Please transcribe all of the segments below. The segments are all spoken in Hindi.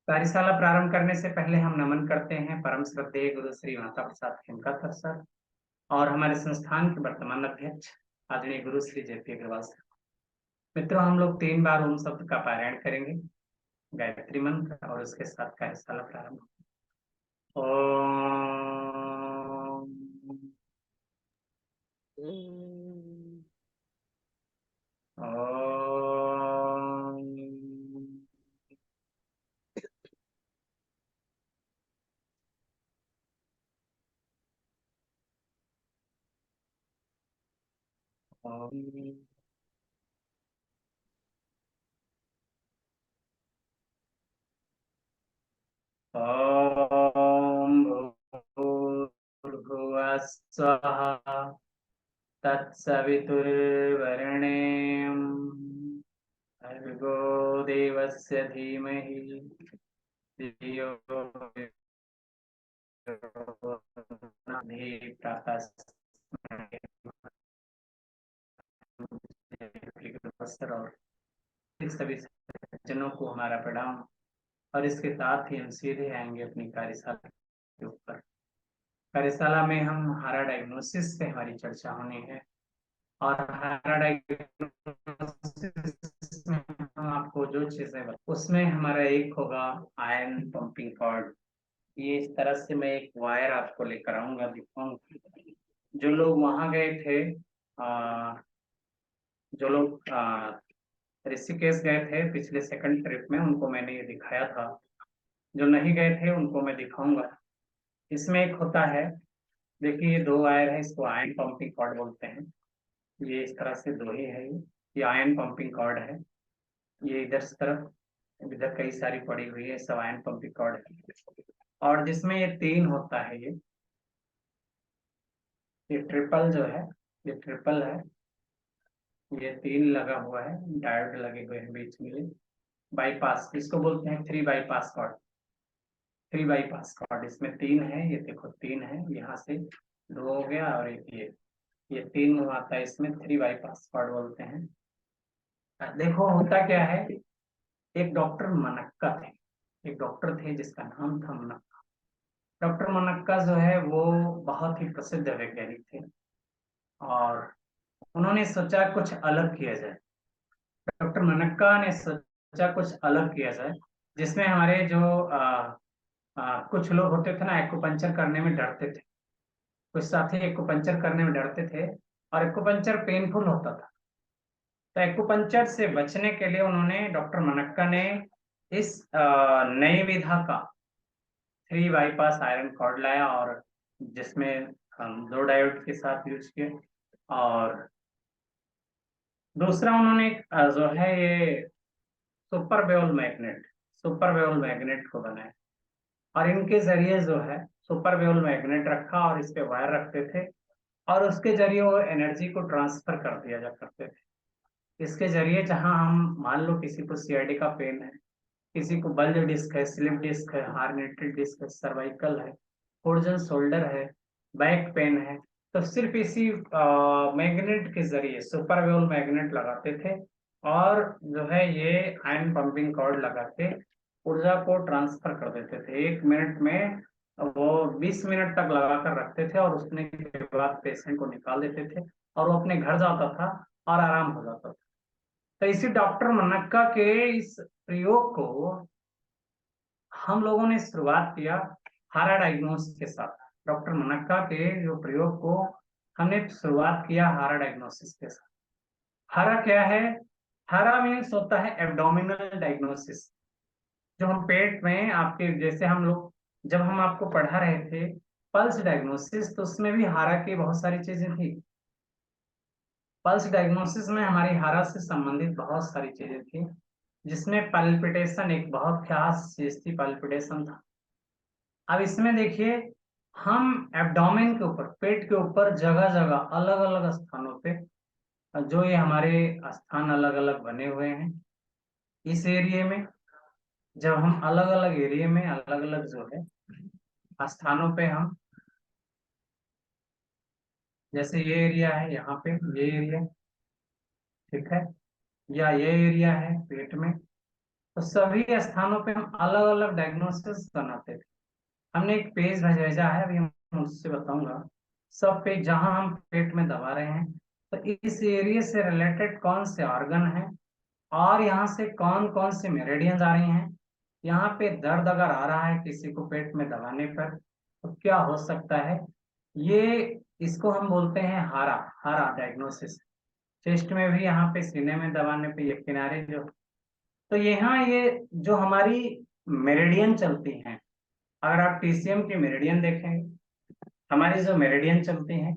कार्यशाला प्रारंभ करने से पहले हम नमन करते हैं परम श्रद्धेय गुरु श्री माता प्रसाद खेमका सर और हमारे संस्थान के वर्तमान अध्यक्ष आदरणीय गुरु श्री जेपी अग्रवाल सर। मित्रों, हम लोग 3 बार ओम शब्द का पारायण करेंगे, गायत्री मंत्र, और उसके साथ कार्यशाला प्रारंभ। ओम भूर्भुवः स्वः तत्सवितुर्वरेण्यं भर्गो देवस्य धीमहि धियो यो न प्रचोदयात्। और सभी सज्जनों को हमारा प्रणाम। और इसके साथ ही हम सीधे आएंगे अपनी कार्यशाला के ऊपर। कार्यशाला में हम हारा डायग्नोसिस पे हमारी चर्चा होनी है। और हारा डायग्नोसिस में हम आपको जो चीजें उसमें हमारा एक होगा आयन पंपिंग कॉर्ड। ये इस तरह से मैं एक वायर आपको लेकर आऊंगा, दिखाऊंगा। जो लोग वहां गए थे, जो लोग ऋषिकेश गए थे पिछले सेकंड ट्रिप में, उनको मैंने ये दिखाया था। जो नहीं गए थे उनको मैं दिखाऊंगा। इसमें एक होता है, देखिए ये 2 वायर है, इसको आयन पंपिंग कॉर्ड बोलते हैं। ये इस तरह से 2 ही है। ये आयन पंपिंग कॉर्ड है। ये इधर से तरफ, इधर कई सारी पड़ी हुई है, सब आयन पंपिंग कॉर्ड है। और जिसमें ये 3 होता है, ये ट्रिपल जो है, ये ट्रिपल है। ये 3 लगा हुआ है, डायोड लगे हुए हैं बीच में। बाईपास, इसको बोलते हैं 3 बाईपास कॉर्ड। 3 बाईपास कॉर्ड, इसमें 3 है। ये देखो 3 है, यहाँ से 2 हो गया और एक ये 3 आता है। इसमें 3 बाईपास कॉर्ड बोलते हैं। देखो होता क्या है, एक डॉक्टर मनक्का थे। एक डॉक्टर थे जिसका नाम था मनक्का। डॉक्टर मनक्का जो है वो बहुत ही प्रसिद्ध वैज्ञानिक थे। और उन्होंने सोचा कुछ अलग किया जाए। डॉक्टर मनक्का ने सोचा कुछ अलग किया जाए, जिसमें हमारे जो कुछ लोग होते थे ना, एक्यूपंक्चर करने में डरते थे। कुछ साथी एक्यूपंक्चर करने में डरते थे और एक्यूपंक्चर पेनफुल होता था। तो एक्यूपंक्चर से बचने के लिए उन्होंने, डॉक्टर मनक्का ने, इस नई विधा का 3 बाईपास आयरन कॉर्ड लाया, और जिसमें हम 2 डायोड के साथ यूज किए। और दूसरा उन्होंने जो है ये सुपर वेवल मैग्नेट को बनाया। और इनके जरिए जो है सुपर वेवल मैग्नेट रखा और इस पे वायर रखते थे, और उसके जरिए वो एनर्जी को ट्रांसफर कर दिया जा करते थे। इसके जरिए जहां हम मान लो किसी को सीआईडी का पेन है, किसी को बल्ज डिस्क है, स्लिप डिस्क है, हार्निटेड डिस्क है, सर्वाइकल है, फोर्जन शोल्डर है, बैक पेन है, तो सिर्फ इसी मैग्नेट के जरिए सुपर वेवल मैग्नेट लगाते थे। और जो है ये आयन पंपिंग कॉर्ड लगा के ऊर्जा को ट्रांसफर कर देते थे। 1 मिनट में वो 20 मिनट तक लगा कर रखते थे, और उसने के बाद पेशेंट को निकाल देते थे और वो अपने घर जाता था और आराम हो जाता था। तो इसी डॉक्टर मनक्का के इस प्रयोग को हम लोगों ने शुरुआत किया हारा डायग्नोसिस के साथ। डॉक्टर मनक्का के जो प्रयोग को हमने शुरुआत किया हारा डायग्नोसिस के साथ। हारा क्या है? हारा मीन्स होता है एब्डोमिनल डायग्नोसिस। जो हम पेट में आपके, जैसे हम लोग जब हम आपको पढ़ा रहे थे पल्स डायग्नोसिस, तो उसमें भी हारा की बहुत सारी चीजें थी। पल्स डायग्नोसिस में हमारी हारा से संबंधित बहुत सारी चीजें थी, जिसमें पल्पिटेशन एक बहुत खास चीज थी, पल्पिटेशन था। अब इसमें देखिए, हम एब्डोमेन के ऊपर, पेट के ऊपर जगह जगह अलग अलग स्थानों पे, जो ये हमारे स्थान अलग अलग बने हुए हैं, इस एरिया में जब हम अलग अलग एरिया में अलग अलग जो है स्थानों पे हम, जैसे ये एरिया है, यहाँ पे ये एरिया, ठीक है, या ये एरिया है पेट में, तो सभी स्थानों पे हम अलग अलग डायग्नोसिस बनाते थे। हमने एक पेज भेजा है, अभी हम उससे बताऊंगा। सब पे जहां हम पेट में दबा रहे हैं, तो इस एरिया से रिलेटेड कौन से ऑर्गन है और यहाँ से कौन कौन से मेरिडियंस आ रही हैं। यहाँ पे दर्द अगर आ रहा है किसी को पेट में दबाने पर, तो क्या हो सकता है, ये इसको हम बोलते हैं हारा हारा डायग्नोसिस। चेस्ट में भी, यहाँ पे सीने में दबाने पे ये किनारे जो, तो यहाँ ये जो हमारी मेरिडियन चलती हैं, अगर आप टीसीएम की मेरिडियन देखेंगे, हमारी जो मेरिडियन चलती हैं,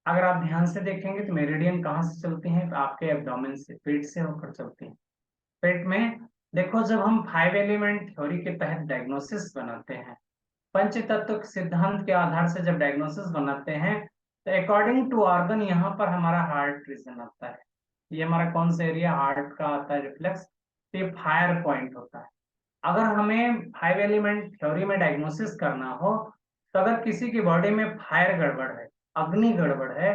अगर आप ध्यान से देखेंगे तो मेरिडियन कहाँ से चलती हैं, तो आपके एब्डोमेन से, पेट से होकर चलती हैं। पेट में देखो, जब हम 5 एलिमेंट थ्योरी के तहत डायग्नोसिस बनाते हैं, पंच तत्व के सिद्धांत के आधार से जब डायग्नोसिस बनाते हैं, तो अकॉर्डिंग टू ऑर्गन यहाँ पर हमारा हार्ट रीजन आता है। ये हमारा कौन सा एरिया हार्ट का आता है, रिफ्लेक्स। तो ये फायर पॉइंट होता है। अगर हमें 5 एलिमेंट थ्योरी में डायग्नोसिस करना हो, तो अगर किसी की बॉडी में फायर गड़बड़ है, अग्नि गड़बड़ है,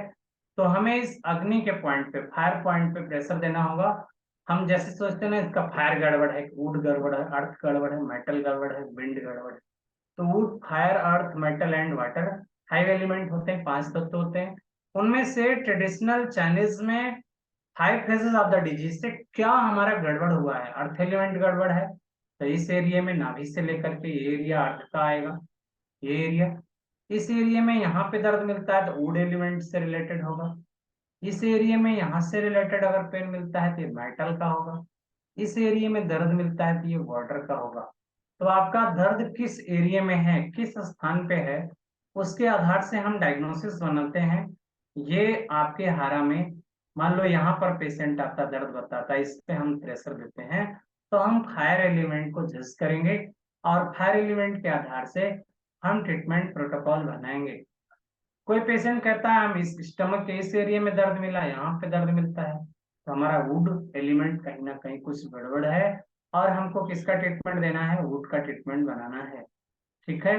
तो हमें इस अग्नि के पॉइंट पे, फायर पॉइंट पे प्रेशर देना होगा। हम जैसे सोचते हैं ना, इसका फायर गड़बड़ है, वुड गड़बड़ है, अर्थ गड़बड़ है, मेटल गड़बड़ है, विंड गड़बड़ है। तो would, fire, earth, metal and water 5 element होते हैं, 5 तत्व होते हैं। उनमें से ट्रेडिशनल चाइनीज में 5 फेजेस ऑफ द डिजीज से क्या हमारा गड़बड़ हुआ है, अर्थ एलिमेंट गड़बड़ है, तो इस एरिया में नाभि से लेकर के ये एरिया अर्थ का आएगा, ये एरिया। इस एरिया में यहाँ पे दर्द मिलता है तो वुड एलिमेंट से रिलेटेड होगा। इस एरिया में यहाँ से रिलेटेड अगर पेन मिलता है तो ये मेटल का होगा। इस एरिया में दर्द मिलता है तो ये वाटर का होगा। तो आपका दर्द किस एरिया में है, किस स्थान पे है, उसके आधार से हम डायग्नोसिस बनाते हैं। ये आपके हारा में, मान लो यहाँ पर पेशेंट आता, दर्द बताता है, इस पे हम प्रेशर देते हैं, तो हम फायर एलिमेंट को जज करेंगे और फायर एलिमेंट के आधार से हम ट्रीटमेंट प्रोटोकॉल बनाएंगे। कोई पेशेंट कहता है हम इस स्टमक के इस एरिया में दर्द मिला, यहाँ पे दर्द मिलता है, तो हमारा वुड एलिमेंट कहीं ना कहीं कुछ गड़बड़ है और हमको किसका ट्रीटमेंट देना है, वुड का ट्रीटमेंट बनाना है। ठीक है।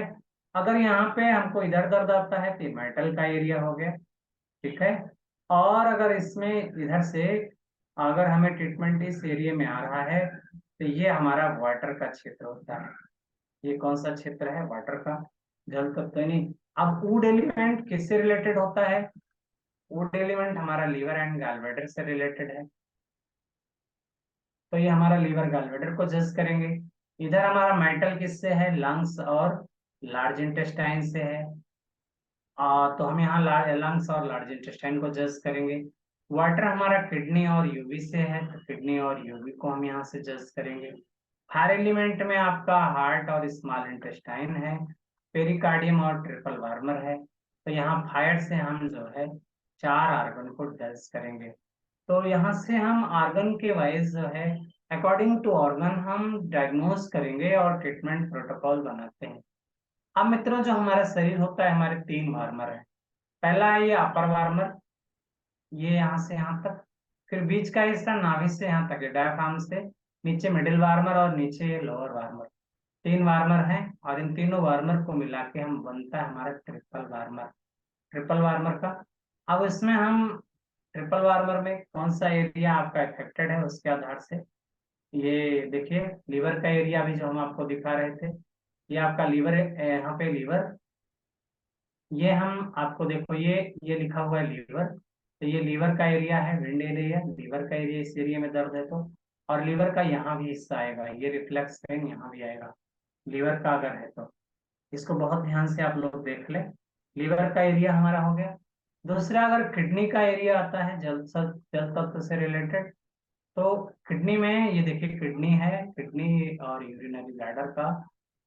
अगर यहाँ पे हमको इधर दर्द आता है तो मेटल का एरिया हो गया। ठीक है। और अगर इसमें इधर से अगर हमें ट्रीटमेंट इस एरिया में आ रहा है, तो ये हमारा वाटर का क्षेत्र होता है। ये कौन सा क्षेत्र है, वाटर का, जल तत्व नहीं। अब वुड एलिमेंट किससे रिलेटेड होता है, वुड एलिमेंट हमारा लीवर एंड गॉलब्लैडर से रिलेटेड है। तो ये हमारा लीवर गॉलब्लैडर को जज करेंगे। इधर हमारा मेटल किससे है, लंग्स और लार्ज इंटेस्टाइन से है। तो हम यहाँ लंग्स और लार्ज इंटेस्टाइन को जज करेंगे। वाटर हमारा किडनी और यूवी से है, तो किडनी और यूवी को हम यहाँ से जज करेंगे। फायर एलिमेंट में आपका हार्ट और स्मॉल इंटेस्टाइन है, पेरिकार्डियम और ट्रिपल वार्मर है। तो यहाँ फायर से हम जो है 4 ऑर्गन को जज करेंगे। तो यहाँ से हम ऑर्गन के वाइज जो है, अकॉर्डिंग टू ऑर्गन हम डायग्नोज करेंगे और ट्रीटमेंट प्रोटोकॉल बनाते हैं। अब मित्रों, जो हमारा शरीर होता है, हमारे 3 वार्मर है। पहला है ये अपर वार्मर, ये यहाँ से यहाँ तक। फिर बीच का हिस्सा नाभि से यहाँ तक, डायफ्राम से नीचे मिडिल वार्मर और नीचे ये लोअर वार्मर। 3 वार्मर हैं और इन तीनों वार्मर को मिला के हम बनता है हमारा ट्रिपल वार्मर। ट्रिपल वार्मर का, अब इसमें हम ट्रिपल वार्मर में कौन सा एरिया आपका इफेक्टेड है उसके आधार से, ये देखिए लीवर का एरिया भी जो हम आपको दिखा रहे थे, ये आपका लीवर है, यहाँ पे लीवर, ये हम आपको देखो, ये लिखा हुआ है लीवर। तो ये लीवर का एरिया है, विंड एरिया, लीवर का एरिया, इस एरिया में दर्द है तो। और लीवर का यहाँ भी हिस्सा आएगा, ये रिफ्लेक्स पेन यहाँ भी आएगा, लीवर का अगर है तो। इसको बहुत ध्यान से आप लोग देख ले। लीवर का एरिया हमारा हो गया। दूसरा, अगर किडनी का एरिया आता है, जल तत्व से रिलेटेड, तो किडनी में ये देखिए किडनी है, किडनी और यूरिनरी ब्लैडर का,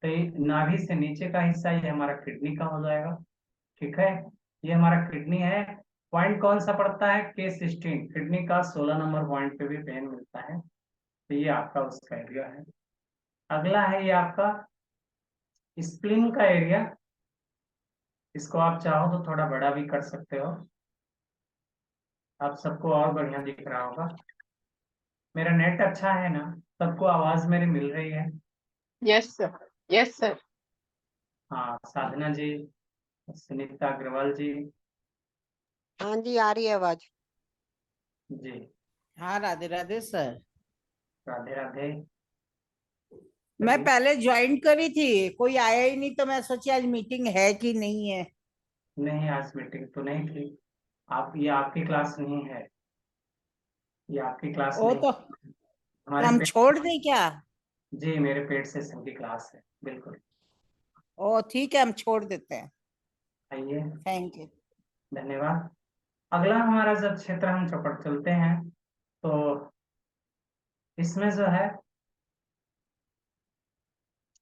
तो ये नाभि से नीचे का हिस्सा ये हमारा किडनी का हो जाएगा। ठीक है। ये हमारा किडनी है। पॉइंट कौन सा पड़ता है, K16, किडनी का 16 नंबर पॉइंट पे भी पेन मिलता है। तो ये आपका उसका एरिया है। अगला है ये आपका स्प्लीन का एरिया। इसको आप चाहो तो थोड़ा बड़ा भी कर सकते हो, आप सबको और बढ़िया दिख रहा होगा। मेरा नेट अच्छा है ना, सबको आवाज मेरी मिल रही है। Yes sir, yes sir. हाँ, साधना जी, सुनीता अग्रवाल जी। हाँ जी, आ रही है आवाज। जी, हाँ, राधे राधे सर। राधे राधे। मैं पहले ज्वाइन करी थी, कोई आया ही नहीं, तो मैं सोची आज मीटिंग है कि नहीं है। नहीं, आज मीटिंग तो नहीं थी। ये आपकी क्लास नहीं है, ये आपकी क्लास ओ नहीं। तो हमारे हम पेट छोड़ दें क्या? जी, मेरे पेट सेशन की क्लास है, बिल्कुल। ओ ठीक है, हम छोड़ देते हैं। आइए, थैंक यू। धन्यवाद। अगला हमारा जब क्षेत्र हम चौपट चलते हैं, तो इसमें जो है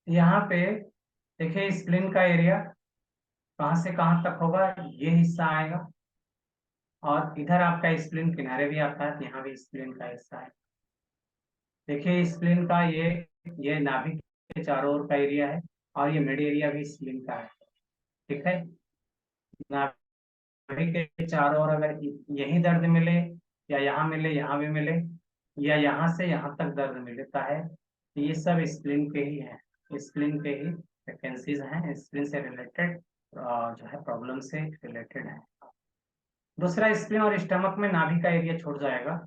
यहाँ पे देखिए स्प्लिन का एरिया कहाँ से कहाँ तक होगा, ये हिस्सा आएगा। और इधर आपका स्प्लिन किनारे भी आता है, तो यहाँ भी स्प्लिन का हिस्सा है। देखिए स्प्लिन का ये नाभिक के चारों ओर का एरिया है, और ये मिड एरिया भी स्प्लिन का है। ठीक है, नाभिक के चारों ओर अगर यही दर्द मिले, या यहाँ मिले, यहाँ भी मिले, या यहाँ से यहाँ तक दर्द मिलता है, तो ये सब स्प्लिन के ही है, स्प्लिन के ही वैकेंसीज हैं, स्प्लिन से रिलेटेड जो है प्रॉब्लम से रिलेटेड है। दूसरा, स्प्लिन और स्टमक में नाभि का एरिया छोड़ जाएगा।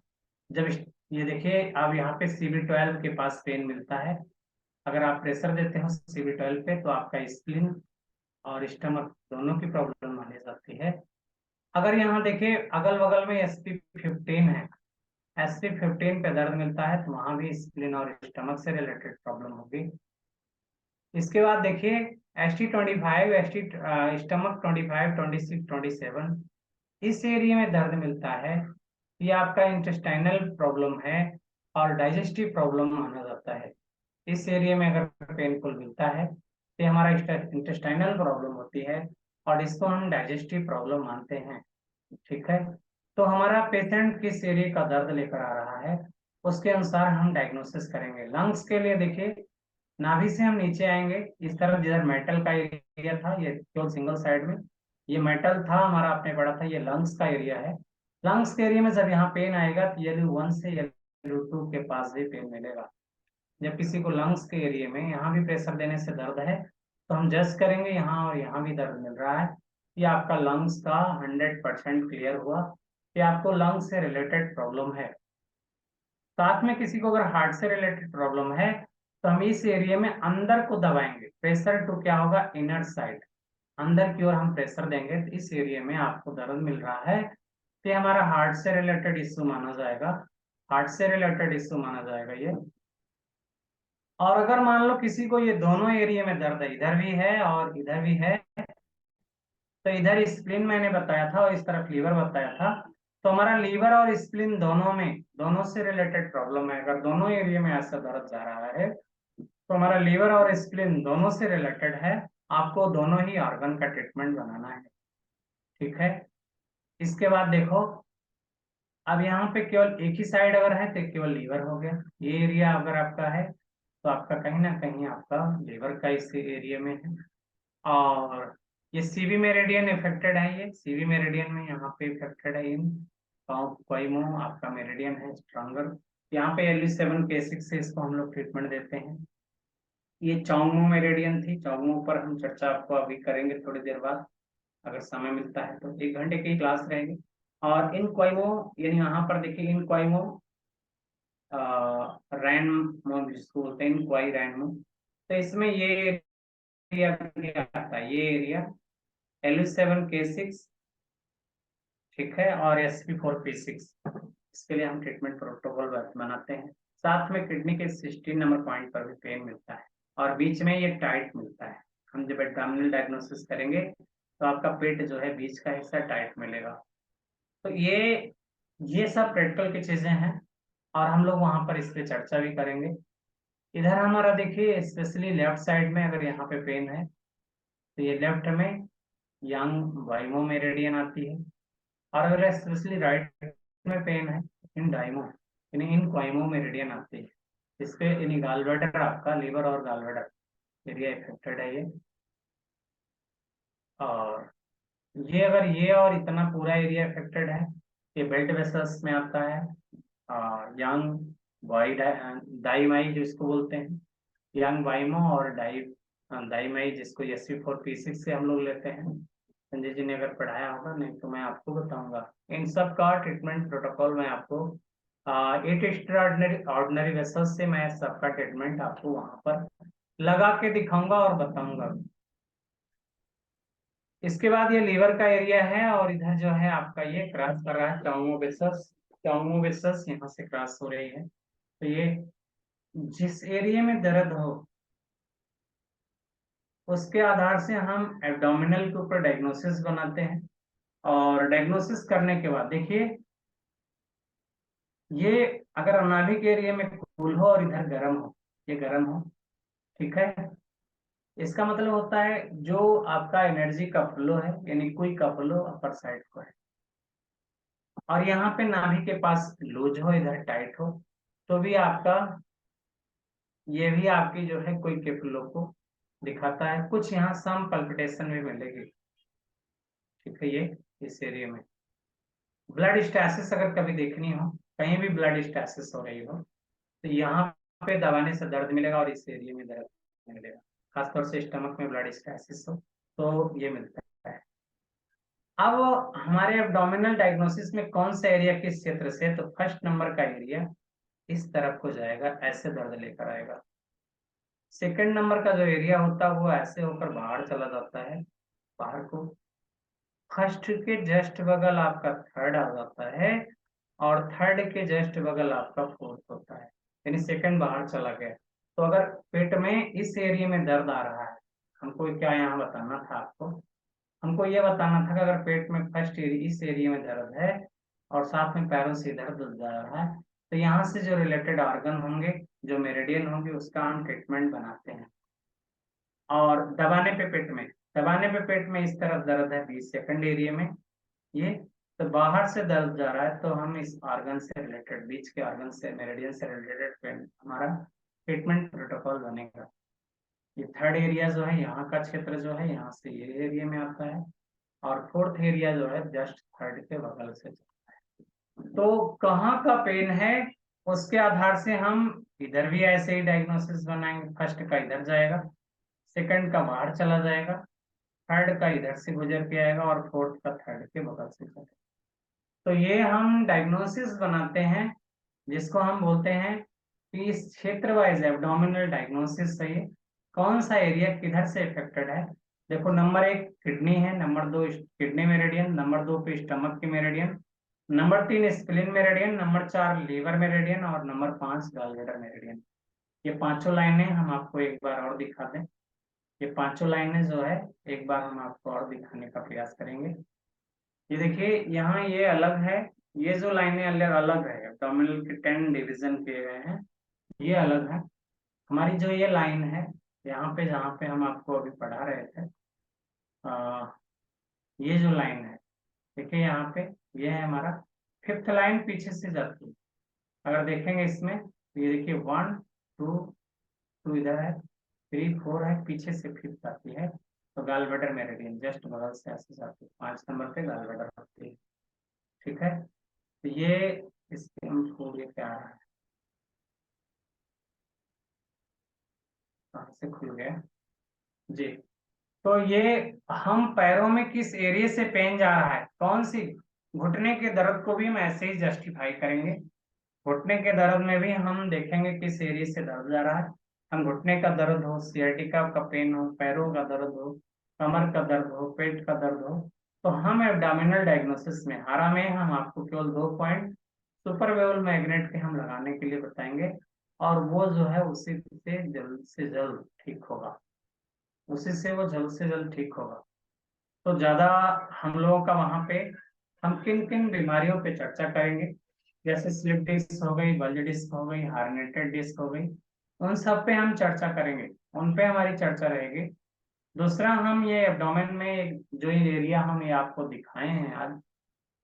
जब ये देखिए, अब यहाँ पे CB12 के पास पेन मिलता है। अगर आप प्रेशर देते हो CB12 पे, तो आपका स्प्लिन और स्टमक दोनों की प्रॉब्लम मानी जाती है। अगर यहाँ देखिए अगल बगल में SP15 है, SP15 पे दर्द मिलता है, तो वहां भी स्प्लिन और स्टमक से रिलेटेड प्रॉब्लम होगी। इसके बाद देखिए ST25, स्टमक 25, 26, 27, इस एरिया में दर्द मिलता है, ये आपका इंटेस्टाइनल प्रॉब्लम है और डाइजेस्टिव प्रॉब्लम माना जाता है। इस एरिया में अगर पेनफुल मिलता है, तो हमारा इंटेस्टाइनल प्रॉब्लम होती है, और इसको हम डाइजेस्टिव प्रॉब्लम मानते हैं। ठीक है, तो हमारा पेशेंट किस एरिया का दर्द लेकर आ रहा है, उसके अनुसार हम डायग्नोसिस करेंगे। लंग्स के लिए देखिए, नाभि से हम नीचे आएंगे, इस तरफ जिधर मेटल का एरिया था, ये केवल सिंगल साइड में ये मेटल था हमारा, आपने पढ़ा था, ये लंग्स का एरिया है। लंग्स के एरिया में जब यहाँ पेन आएगा, तो LU1 से LU2 के पास भी पेन मिलेगा। जब किसी को लंग्स के एरिया में यहाँ भी प्रेशर देने से दर्द है, तो हम जज करेंगे यहाँ और यहाँ भी दर्द मिल रहा है, ये आपका लंग्स का 100% क्लियर हुआ कि आपको लंग्स से रिलेटेड प्रॉब्लम है। साथ में किसी को अगर हार्ट से रिलेटेड प्रॉब्लम है, तो हम इस एरिया में अंदर को दबाएंगे। प्रेशर टू क्या होगा, इनर साइड, अंदर की ओर हम प्रेशर देंगे, तो इस एरिया में आपको दर्द मिल रहा है, तो हमारा हार्ट से रिलेटेड इश्यू माना जाएगा, हार्ट से रिलेटेड इश्यू माना जाएगा ये। और अगर मान लो किसी को ये दोनों एरिया में दर्द है, इधर भी है और इधर भी है, तो इधर स्प्लिन मैंने बताया था और इस तरफ लीवर बताया था, तो हमारा लीवर और स्प्लिन दोनों से रिलेटेड प्रॉब्लम है। अगर दोनों एरिया में ऐसा दर्द जा रहा है, तो हमारा लीवर और स्प्लिन दोनों से रिलेटेड है, आपको दोनों ही ऑर्गन का ट्रीटमेंट बनाना है। ठीक है, इसके बाद देखो, अब यहाँ पे केवल एक ही साइड अगर है, तो केवल लीवर हो गया। ये एरिया अगर आपका है, तो आपका कहीं ना कहीं आपका लीवर का इस एरिया में है। और ये सीवी मेरिडियन इफेक्टेड है, ये सीवी मेरिडियन में यहाँ पे इफेक्टेड है, इन क्वाइमो आपका मेरिडियन है स्ट्रॉन्गर। यहाँ पे LU7K6 से इसको हम लोग ट्रीटमेंट देते हैं। ये चौंगमो मेरिडियन थी, चौंगमो पर हम चर्चा आपको अभी करेंगे थोड़ी देर बाद, अगर समय मिलता है तो। 1 घंटे की क्लास रहेगी। और इन क्वाइमो, यानी यहाँ पर देखिए इन क्वाइमो रैंडमो जिसको बोलते हैं, इन क्वाई रैंडमो, तो इसमें ये एरिया क्या आता है, ये एरिया LU7K6, ठीक है, और SP4P6, इसके लिए हम ट्रीटमेंट प्रोटोकॉल बनाते हैं। साथ में किडनी के 16 नंबर पॉइंट पर भी पेन मिलता है, और बीच में ये टाइट मिलता है। हम जब एब्डोमिनल डायग्नोसिस करेंगे, तो आपका पेट जो है बीच का हिस्सा टाइट मिलेगा। तो ये सब प्रैक्टिकल की चीजें हैं, और हम लोग वहां पर इस पे चर्चा भी करेंगे। इधर हमारा देखिए, स्पेशली लेफ्ट साइड में अगर यहाँ पे पेन है, तो ये लेफ्ट में यंग वाइमो मेरिडियन आती है, और अगर स्पेशली राइट में पेन है, इन डाइमो यानी इन क्वाइमो मेरिडियन आती है। इस पे यानी गालब्लैडर, आपका लीवर और गालब्लैडर एरिया इफेक्टेड है ये। और ये अगर ये और इतना पूरा एरिया इफेक्टेड है, ये बेल्ट वेसल्स में आता है। यंग वाई डाइमाई जिसको बोलते हैं, यंग वाइमो और डाइमाई जिसको SP4P6 से हम लोग लेते हैं। संजय जी ने अगर पढ़ाया होगा, नहीं तो मैं आपको बताऊंगा। इन सब का ट्रीटमेंट प्रोटोकॉल मैं आपको 8 एक्स्ट्राऑर्डिनरी ऑर्डिनरी वेसल्स से मैं सबका ट्रीटमेंट आपको वहां पर लगा के दिखाऊंगा और बताऊंगा। इसके बाद ये लीवर का एरिया है और इधर जो है आपका ये क्रॉस कर रहा है चाउमो वेसल्स यहाँ से क्रॉस हो रही है। तो ये जिस एरिया में दर्द हो उसके आधार से हम एब्डोमिनल के ऊपर डायग्नोसिस बनाते हैं। और डायग्नोसिस करने के बाद देखिए, ये अगर नाभिक एरिया में कूल हो और इधर गर्म हो, ये गर्म हो, ठीक है, इसका मतलब होता है जो आपका एनर्जी का फ्लो है, यानी कोई का फ्लो अपर साइड को है, और यहाँ पे नाभि के पास लूज हो, इधर टाइट हो, तो भी आपका ये भी आपकी जो है कोई के फ्लो को दिखाता है। कुछ यहाँ सम पल्पिटेशन भी मिलेगी, ठीक है, ये इस एरिया में ब्लड स्टैसिस अगर कभी देखनी हो, कहीं भी ब्लड स्टैसिस हो रही हो, तो यहाँ पे दबाने से दर्द मिलेगा और इस एरिया में दर्द मिलेगा। खासतौर से स्टमक में ब्लड स्टैसिस हो तो ये मिलता है। अब हमारे एब्डोमिनल डायग्नोसिस में कौन सा एरिया किस क्षेत्र से, तो फर्स्ट नंबर का एरिया इस तरफ को जाएगा, ऐसे दर्द लेकर आएगा। सेकंड नंबर का जो एरिया होता है वो ऐसे होकर बाहर चला जाता है, बाहर को। फर्स्ट के जस्ट बगल आपका थर्ड आ जाता है और थर्ड के जस्ट बगल आपका फोर्थ होता है, यानी सेकंड बाहर चला गया। तो अगर पेट में इस एरिया में दर्द आ रहा है, हमको क्या यहाँ बताना था आपको, हमको ये बताना था कि अगर पेट में फर्स्ट एरिया इस एरिया में दर्द है और साथ में पैरों से इधर दर्द जा रहा है, तो यहाँ से जो रिलेटेड ऑर्गन होंगे, जो मेरिडियन होंगे, उसका हम ट्रीटमेंट बनाते हैं। और दबाने पे पेट में इस तरफ दर्द है, बीच सेकंड एरिया में ये, तो बाहर से दर्द जा रहा है, तो हम इस ऑर्गन से रिलेटेड, बीच के ऑर्गन से, मेरिडियन से रिलेटेड हमारा ट्रीटमेंट प्रोटोकॉल बनेगा। ये थर्ड एरिया जो है, यहाँ का क्षेत्र जो है, यहाँ से ये एरिया में आता है, और फोर्थ एरिया जो है जस्ट थर्ड के बगल से जाता है। तो कहाँ का पेन है उसके आधार से हम इधर भी ऐसे ही डायग्नोसिस बनाएंगे। फर्स्ट का इधर जाएगा, सेकंड का बाहर चला जाएगा, थर्ड का इधर से गुजर के आएगा और फोर्थ का थर्ड के बगल से जाएगा। तो ये हम डायग्नोसिस बनाते हैं, जिसको हम बोलते हैं कि इस क्षेत्र वाइज एब्डोमिनल डायग्नोसिस है, कौन सा एरिया किधर से इफेक्टेड है। देखो, नंबर 1 किडनी है, नंबर 2 किडनी मेरिडियन, नंबर 2 पे स्टमक की meridian, number 3 spleen meridian, number 4 liver meridian और नंबर 5 गॉलब्लैडर मेरिडियन। ये पांचों लाइनें हम आपको एक बार और दिखा दें। ये पांचों लाइनें जो है एक बार हम आपको और दिखाने का प्रयास करेंगे। ये देखिए, यहाँ ये अलग है, ये जो लाइनें अलग अलग है, एब्डोमिनल के 10 डिवीजन किए गए हैं, ये अलग है। हमारी जो ये लाइन है यहाँ पे, जहाँ पे हम आपको अभी पढ़ा रहे थे, ये जो लाइन है, देखिए यहाँ पे, ये है हमारा फिफ्थ लाइन, पीछे से जाती है। अगर देखेंगे इसमें तो ये देखिए 1 2 2 इधर है, 3 4 है, पीछे से फिफ्थ आती है, तो गॉलब्लैडर मेरिडियन जस्ट बगल से ऐसे जाती है, 5 नंबर पे गॉलब्लैडर होती है, ठीक है। तो ये इसके हम खोल के आ रहा है, कहाँ से खुल गया जी। तो ये हम पैरों में किस एरिया से पेन जा रहा है, कौन सी, घुटने के दर्द को भी हम ऐसे ही जस्टिफाई करेंगे। घुटने के दर्द में भी हम देखेंगे किस एरिया से दर्द जा रहा है। हम घुटने का दर्द हो, सियाटिका का पेन हो, पैरों का दर्द हो, कमर का दर्द हो, पेट का दर्द हो, तो हम एब्डोमिनल डायग्नोसिस में हारा में हम आपको केवल 2 पॉइंट सुपरवेवल मैग्नेट के हम लगाने के लिए बताएंगे, और वो जो है उसी से जल्द ठीक होगा, उसी से वो जल्द से जल्द ठीक होगा। तो ज्यादा हम लोगों का वहां पे, हम किन किन बीमारियों पे चर्चा करेंगे, जैसे स्लिप डिस्क हो गई, बल्ज डिस्क हो गई, हार्नेटेड डिस्क हो गई, उन सब पे हम चर्चा करेंगे, उन पे हमारी चर्चा रहेगी। दूसरा, हम ये एब्डोमेन में जो एरिया हम ये आपको दिखाए हैं आज,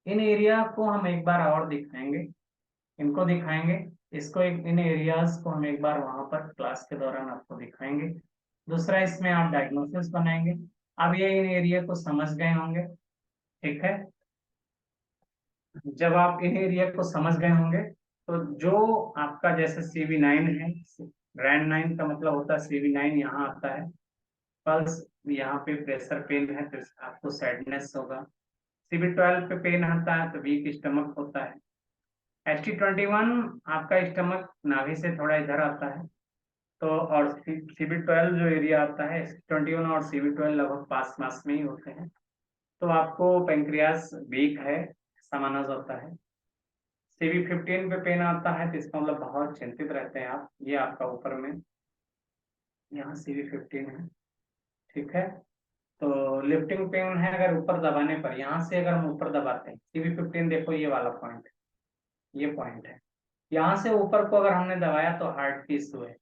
इन एरिया को हम एक बार और दिखाएंगे, इनको दिखाएंगे, इसको इन एरियाज को हम एक बार वहां पर क्लास के दौरान आपको दिखाएंगे। दूसरा, इसमें आप डायग्नोसिस बनाएंगे। अब ये इन एरिया को समझ गए होंगे, ठीक है। जब आप इन एरिया को समझ गए होंगे, तो जो आपका जैसे CV9 है, ग्रैंड 9 का मतलब होता है CV9 यहाँ आता है, पल्स यहाँ पे प्रेशर पेन है तो आपको सैडनेस होगा। CV12 पे पेन आता है तो वीक स्टमक होता है। ST21 आपका स्टमक नाभि से थोड़ा इधर आता है, तो और CB12 जो एरिया आता है, ST21 और CB12 लगभग पास पास में ही होते हैं। तो आपको पेंक्रियास वीक है ऐसा माना जाता है। CB15 पे पेन आता है तो इसका मतलब बहुत चिंतित रहते हैं आप। ये आपका ऊपर में यहाँ CB15 है, ठीक है। तो लिफ्टिंग पेन है अगर ऊपर दबाने पर, यहाँ से अगर हम ऊपर दबाते हैं, CB15 देखो ये वाला पॉइंट, ये पॉइंट है, यहाँ से ऊपर को अगर हमने दबाया तो हार्ट की इशू है,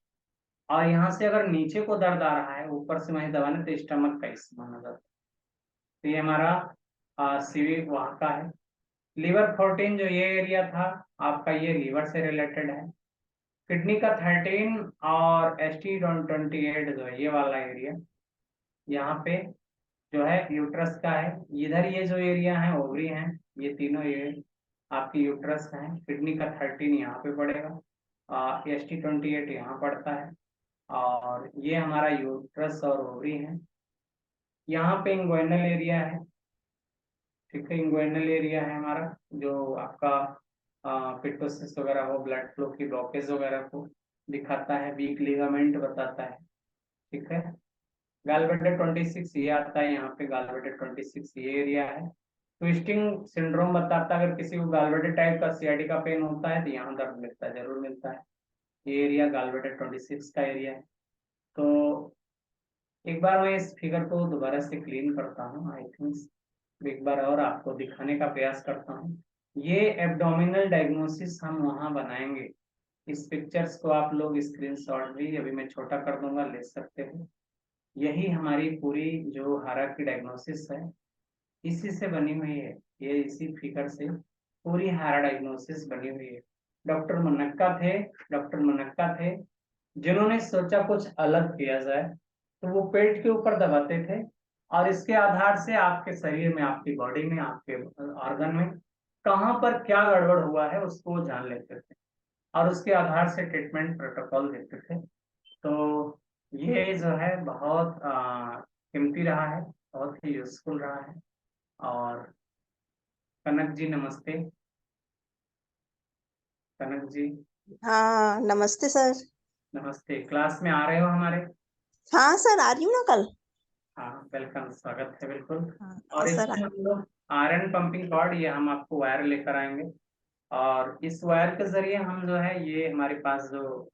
और यहाँ से अगर नीचे को दर्द आ रहा है ऊपर से वहीं दबाने तो स्टमक का इशू माना जाता है। तो ये हमारा सीवी वहाँ का है। लीवर 14 जो ये एरिया था आपका, ये लीवर से रिलेटेड है। किडनी का 13 और ST28 जो है ये वाला एरिया, यहाँ पे जो है यूट्रस का है। इधर ये जो एरिया है ओवरी है, ये तीनों ये आपकी यूट्रस है। किडनी का 13 यहाँ पे पड़ेगा, ST28 यहाँ पड़ता है, और ये हमारा यूट्रस और ओवरी है। यहाँ पे इंग्वाइनल एरिया है, ठीक है। इंग्वाइनल एरिया है हमारा जो आपका पिटोसिस वगैरह हो, ब्लड फ्लो की ब्लॉकेज वगैरह को दिखाता है, वीक लिगामेंट बताता है, ठीक है। गॉलब्लैडर 26 ये आता है, यहाँ पे गॉलब्लैडर 26 ये एरिया है। ट्विस्टिंग सिंड्रोम बताता है, अगर किसी को गॉलब्लैडर टाइप का CID का पेन होता है तो यहाँ दर्द मिलता है, जरूर मिलता है। ये एरिया गॉलब्लैडर 26 का एरिया है। तो एक बार मैं इस फिगर को दोबारा से क्लीन करता हूँ, आई थिंक एक बार और आपको दिखाने का प्रयास करता हूँ। ये एब्डोमिनल डायग्नोसिस हम वहाँ बनाएंगे। इस पिक्चर्स को आप लोग स्क्रीनशॉट भी अभी मैं छोटा कर दूंगा, ले सकते हो। यही हमारी पूरी जो हारा की डायग्नोसिस है, इसी से बनी हुई है। ये इसी फिगर से पूरी हारा डायग्नोसिस बनी हुई है। डॉक्टर मनक्का थे जिन्होंने सोचा कुछ अलग किया जाए, तो वो पेट के ऊपर दबाते थे और इसके आधार से आपके शरीर में, आपकी बॉडी में, आपके ऑर्गन में कहाँ पर क्या गड़बड़ हुआ है उसको जान लेते थे और उसके आधार से ट्रीटमेंट प्रोटोकॉल देते थे। तो ये जो है बहुत कीमती रहा है, बहुत ही यूजफुल रहा है। और कनक जी नमस्ते। कनक जी हाँ नमस्ते सर। नमस्ते, क्लास में आ रहे हो हमारे? हाँ सर आ रही हूँ ना कल। हाँ वेलकम, स्वागत है बिल्कुल। हाँ और सर इसमें हम लोग आयरन पंपिंग कॉर्ड, ये हम आपको वायर लेकर आएंगे, और इस वायर के जरिए हम जो है ये हमारे पास जो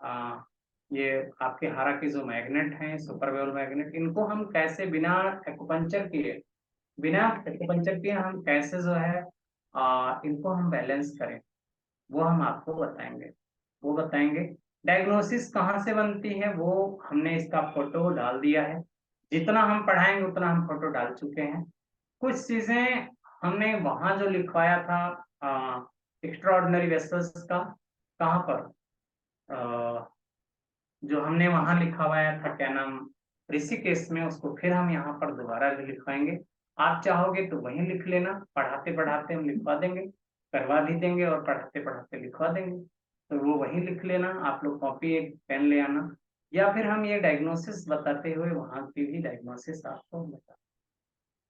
ये आपके हारा के जो मैग्नेट हैं, सुपर वेवल मैग्नेट, इनको हम कैसे बिना एक्यूपंक्चर किए हम कैसे जो है इनको हम बैलेंस करें, वो हम आपको बताएंगे। डायग्नोसिस कहाँ से बनती है वो हमने इसका फोटो डाल दिया है। जितना हम पढ़ाएंगे उतना हम फोटो डाल चुके हैं। कुछ चीजें हमने वहां जो लिखवाया था एक्स्ट्राऑर्डिनरी वेसल्स का, कहाँ पर जो हमने वहां लिखवाया था, क्या नाम, ऋषिकेश में, उसको फिर हम यहाँ पर दोबारा भी लिखवाएंगे। आप चाहोगे तो वहीं लिख लेना, पढ़ाते पढ़ाते हम लिखवा देंगे, करवा भी देंगे और पढ़ाते पढ़ाते लिखवा देंगे। तो वो वहीं लिख लेना, आप लोग कॉपी एक पेन ले आना, या फिर हम ये डायग्नोसिस बताते हुए वहां की भी डायग्नोसिस आपको बता,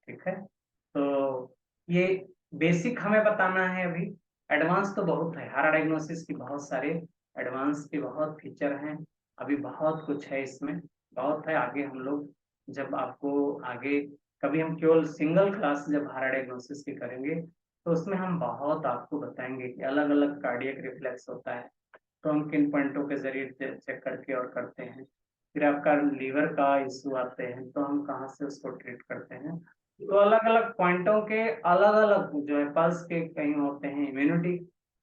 ठीक है। तो ये बेसिक हमें बताना है अभी, एडवांस तो बहुत है। हारा डायग्नोसिस की बहुत सारे एडवांस के बहुत फीचर हैं, अभी बहुत कुछ है इसमें, बहुत है। आगे हम लोग जब आपको आगे कभी हम केवल सिंगल क्लास जब हारा डायग्नोसिस की करेंगे तो उसमें हम बहुत आपको बताएंगे कि अलग अलग कार्डियक रिफ्लेक्स होता है, तो हम किन पॉइंटों के जरिए चेक करके और करते हैं। फिर आपका लीवर का इशू आते हैं तो हम कहाँ से उसको ट्रीट करते हैं। तो अलग अलग पॉइंटों के अलग अलग जो है पल्स के कहीं होते हैं, इम्यूनिटी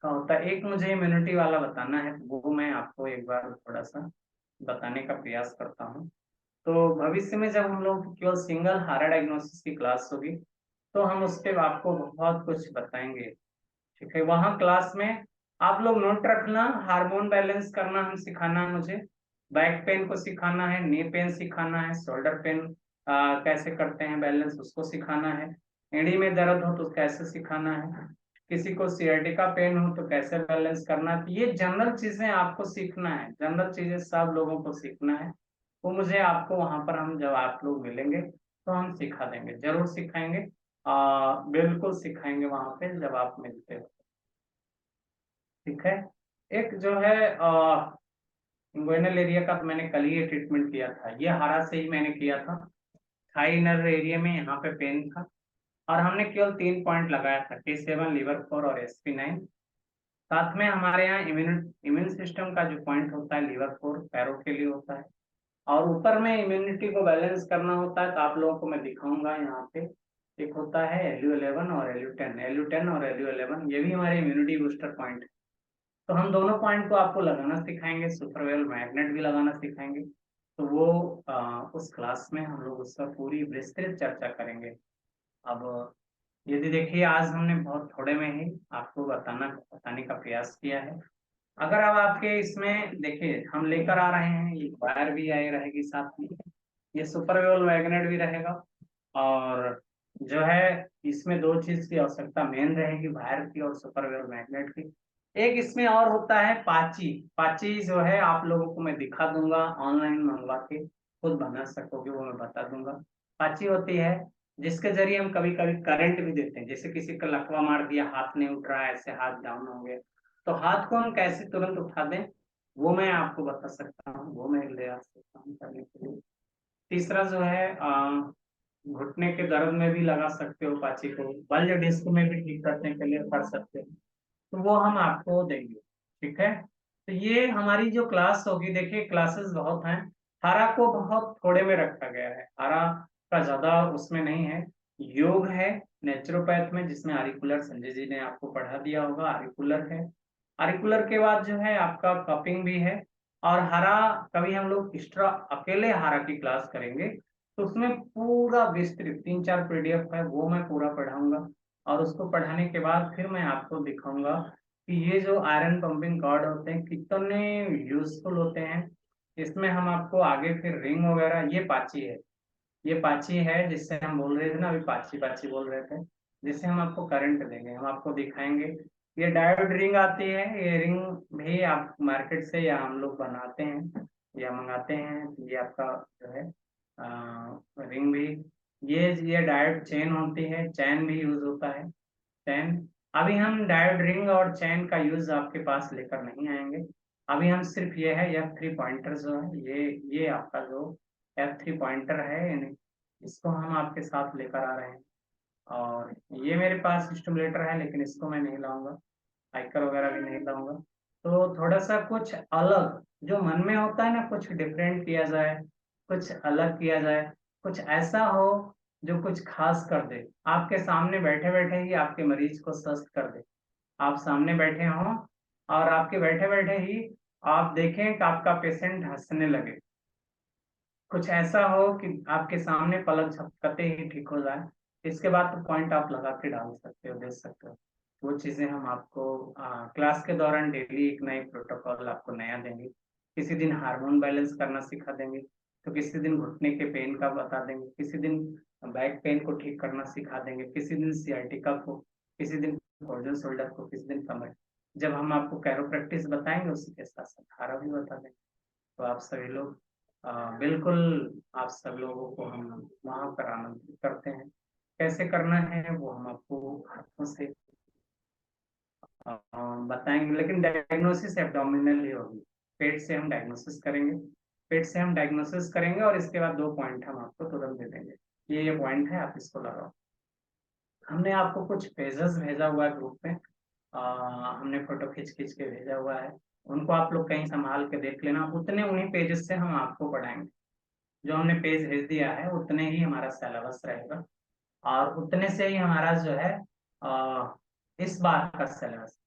का होता है। एक मुझे इम्यूनिटी वाला बताना है, वो मैं आपको एक बार थोड़ा सा बताने का प्रयास करता हूँ। तो भविष्य में जब हम लोग केवल सिंगल हारा डायग्नोसिस की क्लास होगी तो हम उस पर आपको बहुत कुछ बताएंगे, ठीक है। वहाँ क्लास में आप लोग नोट रखना, हार्मोन बैलेंस करना हम सिखाना, मुझे बैक पेन को सिखाना है, नी पेन सिखाना है, शोल्डर पेन कैसे करते हैं बैलेंस उसको सिखाना है, एड़ी में दर्द हो तो कैसे सिखाना है, किसी को सियाटिका पेन हो तो कैसे बैलेंस करना है। ये जनरल चीजें आपको सीखना है, जनरल चीजें सब लोगों को सीखना है। वो मुझे आपको वहां पर हम जब आप लोग मिलेंगे तो हम सिखा देंगे, जरूर सिखाएंगे, बिल्कुल सिखाएंगे वहां पे जब आप मिलते हो। ठीक है। एक जो है इंग्वाइनल एरिया का तो मैंने कल ही ये ट्रीटमेंट किया था, ये हरा से ही मैंने किया था। थाई इनर एरिया में यहाँ पे पेन था और हमने केवल 3 पॉइंट लगाया था, T7, लिवर 4 और SP9। साथ में हमारे यहाँ इम्यून सिस्टम का जो पॉइंट होता है लिवर 4 पैरों के लिए होता है, और ऊपर में इम्यूनिटी को बैलेंस करना होता है। तो आप लोगों को मैं दिखाऊंगा यहाँ पे, एक होता है LU11 और LU10 और LU11, ये भी हमारे इम्यूनिटी बूस्टर पॉइंट है। तो हम दोनों पॉइंट को आपको लगाना सिखाएंगे, सुपरवेल मैग्नेट भी लगाना सिखाएंगे। तो वो उस क्लास में हम लोग उसका पूरी विस्तृत चर्चा करेंगे। अब यदि देखिए आज हमने बहुत थोड़े में ही आपको बताने का प्रयास किया है। अगर अब आपके इसमें देखिए हम लेकर आ रहे हैं, एक वायर भी आई रहेगी साथ में, ये सुपरवेल मैग्नेट भी रहेगा, और जो है इसमें 2 चीज की आवश्यकता मेन रहेगी, वायर की और सुपरवेल मैग्नेट की। एक इसमें और होता है पाची। पाची जो है आप लोगों को मैं दिखा दूंगा, ऑनलाइन मंगवा के खुद बना सकोगे वो मैं बता दूंगा। पाची होती है जिसके जरिए हम कभी कभी करंट भी देते हैं, जैसे किसी का लकवा मार दिया, हाथ नहीं उठ रहा है, ऐसे हाथ डाउन हो गया, तो हाथ को हम कैसे तुरंत उठा दें वो मैं आपको बता सकता हूँ, वो मैं ले आ सकता हूँ करने के लिए। तीसरा जो है घुटने के दर्द में भी लगा सकते हो पाची को, बल्ज डिस्क में भी ठीक करने के लिए कर सकते हो, तो वो हम आपको देंगे। ठीक है, तो ये हमारी जो क्लास होगी, देखिए क्लासेस बहुत हैं, हारा को बहुत थोड़े में रखा गया है, हारा का ज्यादा उसमें नहीं है। योग है नेचुरोपैथ में, जिसमें आरिकुलर संजय जी ने आपको पढ़ा दिया होगा, आरिकुलर है। आरिकुलर के बाद जो है आपका कपिंग भी है, और हरा कभी हम लोग एक्स्ट्रा अकेले हरा की क्लास करेंगे, तो उसमें पूरा विस्तृत 3-4 PDF है, वो मैं पूरा पढ़ाऊंगा। और उसको पढ़ाने के बाद फिर मैं आपको दिखाऊंगा कि ये जो आयरन पंपिंग कॉर्ड होते हैं कितने यूजफुल होते हैं। इसमें हम आपको आगे फिर रिंग वगैरह, ये पाची है, ये पाची है जिससे हम बोल रहे थे ना, अभी पाची पाची बोल रहे थे, जिससे हम आपको करंट देंगे, हम आपको दिखाएंगे। ये डायोड रिंग आती है, ये रिंग भी आप मार्केट से या हम लोग बनाते हैं या मंगाते हैं, तो ये आपका जो है रिंग भी, ये डायोड चेन होती है, चैन भी यूज होता है, चैन। अभी हम डायोड रिंग और चैन का यूज आपके पास लेकर नहीं आएंगे, अभी हम सिर्फ ये है F3 पॉइंटर जो है, ये आपका जो F3 पॉइंटर है, इसको हम आपके साथ लेकर आ रहे हैं। और ये मेरे पास स्टिमुलेटर है, लेकिन इसको मैं नहीं लाऊंगा, आइकर वगैरह भी नहीं लाऊंगा। तो थोड़ा सा कुछ अलग जो मन में होता है ना, कुछ डिफरेंट किया जाए, कुछ अलग किया जाए, कुछ ऐसा हो जो कुछ खास कर दे, आपके सामने बैठे बैठे ही आपके मरीज को स्वस्थ कर दे। आप सामने बैठे हों और आपके बैठे बैठे ही आप देखें कि आपका पेशेंट हंसने लगे, कुछ ऐसा हो कि आपके सामने पलक झपकते ही ठीक हो जाए, इसके बाद तो पॉइंट आप लगा के डाल सकते हो, दे सकते हो। वो चीजें हम आपको क्लास के दौरान डेली एक नई प्रोटोकॉल आपको नया देंगे। किसी दिन हार्मोन बैलेंस करना सिखा देंगे, तो किसी दिन घुटने के पेन का बता देंगे, किसी दिन बैक पेन को ठीक करना सिखा देंगे, किसी दिन सियाटिका को, किसी दिन कोर्जन शोल्डर को, किसी दिन कमर। जब हम आपको कैरोप्रैक्टिस बताएंगे उसी के साथ साथ हारा भी बता देंगे। तो आप सभी लोग बिल्कुल, आप सब लोगों को हम वहां पर आमंत्रित करते हैं। कैसे करना है वो हम आपको हाथों से बताएंगे, लेकिन डायग्नोसिस एब्डोमिनल ही होगी, पेट से हम डायग्नोसिस करेंगे, पेट से हम डायग्नोसिस करेंगे, और इसके बाद 2 पॉइंट हम आपको तुरंत दे देंगे, ये पॉइंट है, आप इसको लगाओ। हमने आपको कुछ पेजेस भेजा हुआ है ग्रुप में, हमने फोटो खींच खींच के भेजा हुआ है, उनको आप लोग कहीं संभाल के देख लेना, उतने उन्हीं पेजेस से हम आपको पढ़ाएंगे। जो हमने पेज भेज दिया है उतने ही हमारा सिलेबस रहेगा, और उतने से ही हमारा जो है इस बार का सिलेबस।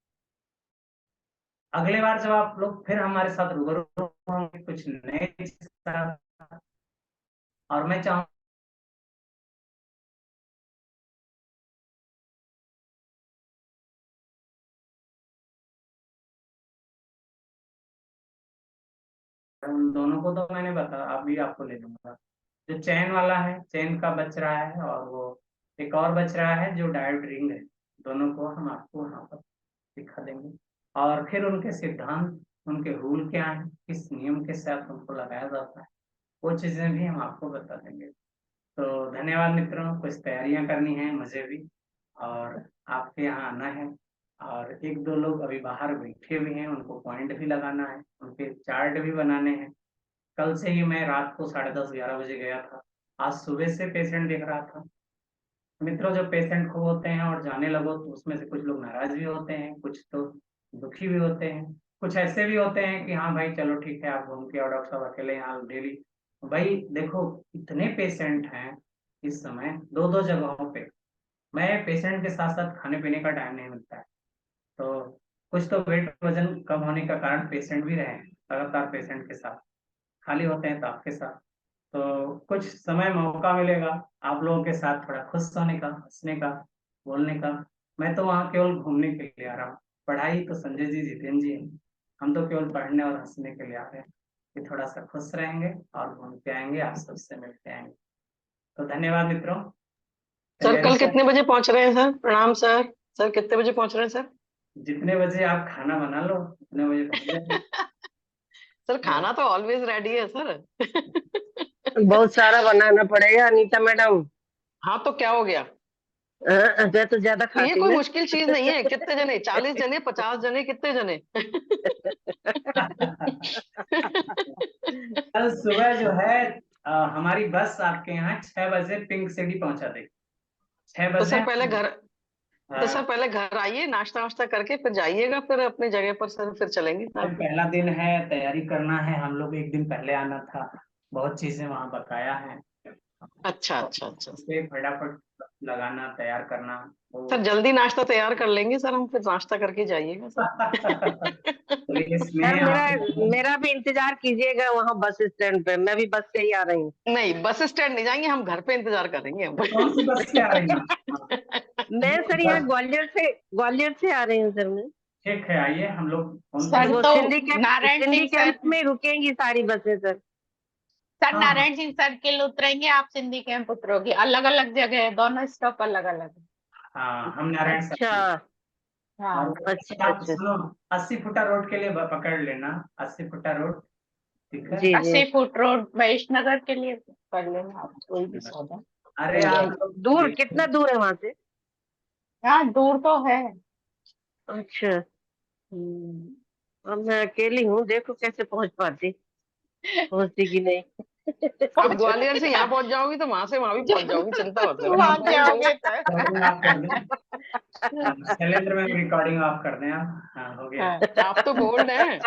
अगले बार जब आप लोग फिर हमारे साथ रूबरू होंगे कुछ नए चीज के साथ, और मैं चाहूँ उन दोनों को तो मैंने बता अभी आपको ले लूंगा। जो चैन वाला है, चैन का बच रहा है, और वो एक और बच रहा है जो डायोड रिंग है, दोनों को हम आपको वहाँ पर सिखा देंगे। और फिर उनके सिद्धांत, उनके रूल क्या है, किस नियम के साथ उनको लगाया जाता है, वो चीजें भी हम आपको बता देंगे। तो धन्यवाद मित्रों, कुछ तैयारियां करनी है मुझे भी, और आपके यहाँ आना है, और एक दो लोग अभी बाहर बैठे हुए हैं, उनको पॉइंट भी लगाना है, उनके चार्ट भी बनाने हैं। कल से ही मैं रात को 10:30-11 बजे गया था, आज सुबह से पेशेंट देख रहा था। मित्रों, जब पेशेंट को होते हैं और जाने लगो तो उसमें से कुछ लोग नाराज भी होते हैं, कुछ तो दुखी भी होते हैं, कुछ ऐसे भी होते हैं कि हाँ भाई चलो ठीक है, आप घूम के और डॉक्टर साहब अकेले यहाँ डेली। भाई देखो, इतने पेशेंट हैं इस समय दो दो जगहों पे, मैं पेशेंट के साथ साथ खाने पीने का टाइम नहीं मिलता है। तो कुछ तो वेट वजन कम होने का कारण पेशेंट भी रहे हैं, लगातार पेशेंट के साथ खाली होते हैं तो आपके साथ। तो कुछ समय मौका मिलेगा आप लोगों के साथ थोड़ा खुश होने का, हंसने का, बोलने का। मैं तो वहाँ केवल घूमने के लिए आ रहा हूँ। पढ़ाई तो संजय जी, जितेंद्र जी हैं, हम तो केवल पढ़ने और हंसने के लिए आ रहे हैं कि थोड़ा सा खुश रहेंगे और घूम के आएंगे, आप सबसे मिलते आएंगे। तो धन्यवाद मित्रों। सर तैयारी कल से कितने बजे पहुंच रहे हैं सर? प्रणाम सर। सर कितने बजे पहुंच रहे हैं सर? जितने बजे आप खाना बना लो उतने बजे पहुंच जाएंगे। सर खाना तो ऑलवेज रेडी है सर। बहुत सारा बनाना पड़ेगा अनीता मैडम। हाँ तो क्या हो गया? मैं तो ज्यादा तो ये खाती कोई ना। मुश्किल चीज नहीं है। कितने जने? 40 जने, 50 जने, कितने जने? कल सुबह जो है हमारी बस आपके यहाँ 6 बजे पिंक सिटी पहुंचा देगी। 6 तो बजे सर पहले घर तो हाँ, सर पहले घर आइए, नाश्ता वाश्ता करके फिर जाइएगा, फिर अपनी जगह पर सर फिर चलेंगे आज सर। पहला दिन है, तैयारी करना है। हम लोग एक दिन पहले आना था, बहुत चीजें वहाँ बकाया है, अच्छा अच्छा अच्छा। उसे फटाफट लगाना, तैयार करना वो। सर जल्दी नाश्ता तैयार कर लेंगे सर हम, फिर नाश्ता करके जाइएगा सर। तो ये सर स्नेह मेरा आपको मेरा भी इंतजार कीजिएगा वहाँ बस स्टैंड पे, मैं भी बस से ही आ रही हूँ। नहीं, बस स्टैंड नहीं जाएंगे हम, घर पे इंतजार करेंगे हम। कौन सी बस से आ रही हैं? मैं सर यहाँ ग्वालियर से आ रही हूँ सर मैं। ठीक है, आइए हम लोग फोन सर पे। सर वो तो नारायण सिंधी सिंह सर कैंप में रुकेंगी सारी बसें सर। सर हाँ हाँ नारायण सिंह सर्किल उतरेंगे, आप सिंधी कैंप उतरोगे। अलग अलग जगह है, दोनों स्टॉप अलग अलग है। हाँ, हम नारायण अच्छा साहब। और हाँ अच्छा आप अच्छा। सुनो, 80 फुटा रोड के लिए पकड़ लेना, 80 फुटा रोड। ठीक है। जी जी। 80 फुट रोड वैश्वनगर के लिए कर लेना आप, कोई भी सौदा अरे मिल आप जाएगी। लोग दूर देखो, कितना दूर है वहां से? हाँ दूर तो है। अच्छा। अब मैं अकेली हूँ, देखो कैसे पहुंचती कि नहीं। आप ग्वालियर से यहाँ पहुंच जाओगी तो वहां भी पहुंच जाओगी, चिंता मत करो, यहाँ वहां पहुंच जाओगी। जाओगे तो रिकॉर्डिंग आप कर दें। शैलेंद्र में रिकॉर्डिंग आप कर दें आप। हाँ, हो गया। हाँ आप तो बोल्ड हैं।